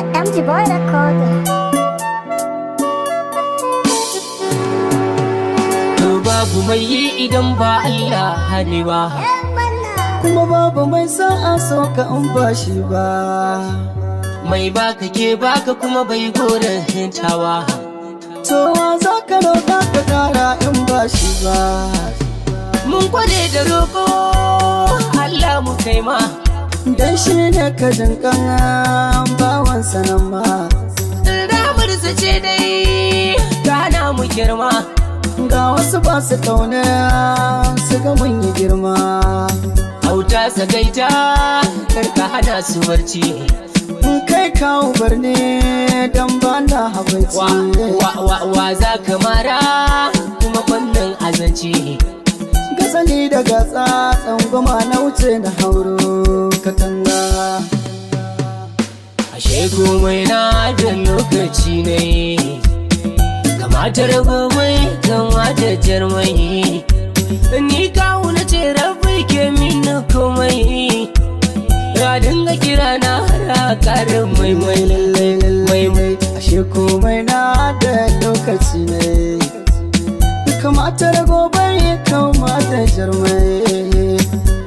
MG Boy Record. Babu mai yi idan ba Allah ne ba, kuma babu mai sa'a so ka in ba shi ba. mai baka ke baka kuma bai goren hintawa. Towa za ka roƙa ka ƙara in ba shi ba. Mun kwade da roƙo Allah mu kai ma, Dan shi ne ka jinƙan bawan sanan ma. Ramar ce dai gana mu girma. Ga wasu ba su kauna su ga mun yi girma. Auta sagaita karka hana su barci. Kai kawo barne dan ba na habaici. Wa za ka mara kuma wannan azanci. Gazali da gatsa tsangwama na wuce na hauro katanga. Ashe komai na da lokaci ne, kamatar gobe kamata jarmai. Ni kawo na ce rabai ke min komai, ya dinga kira na har karin mai lallai. Ashe komai na da lokaci ne, kamata gobe kamata jarmai.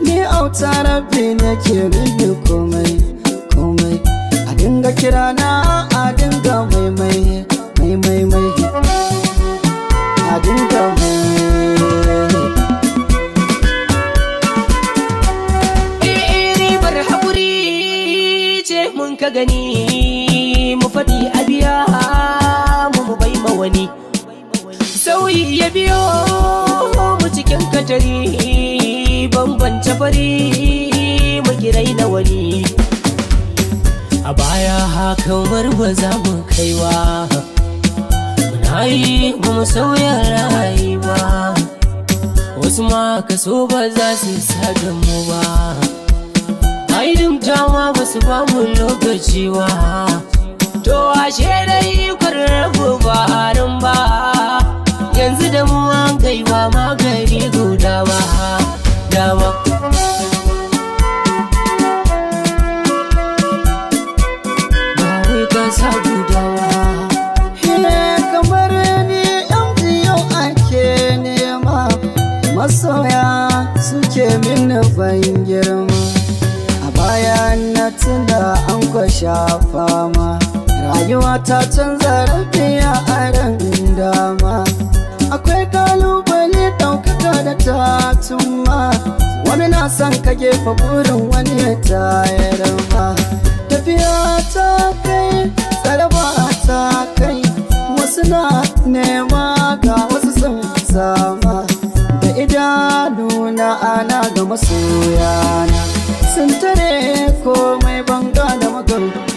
Ni auta rabbi ne ke rinda komai. A dinga kira na a dinga mai a dinga ribar haƙuri ce mun ka gani, mu faɗi a biya mu bai ma wani. Sauyi ya biyo mu cikin katari, bambance fari mu kirai na wani. A baya hakan ba za mu kaiwa, muna yi ba mu sauya rayuwa. Wasu ma kaso ba za su sa da mu ba, aidin dama ba su ba mu lokaci ba. To ashe dai kwararrabu ba harin ba, yanzu da mu an kaiwa magani guda ba dama. Masoya suke min bayin girma, a baya na tunda an kwasha fama. Rayuwa ta canza rafiya a ran dama, akwai kalubale ɗaukaka da tatuma. Wani na son ka gefa burin wani ya tayar ma. Tafiya ta kai tsaraba ta kai, wasu na nema ga wasu sun sama. Idanuna ana ga masoyana sun tare komai banga da magana.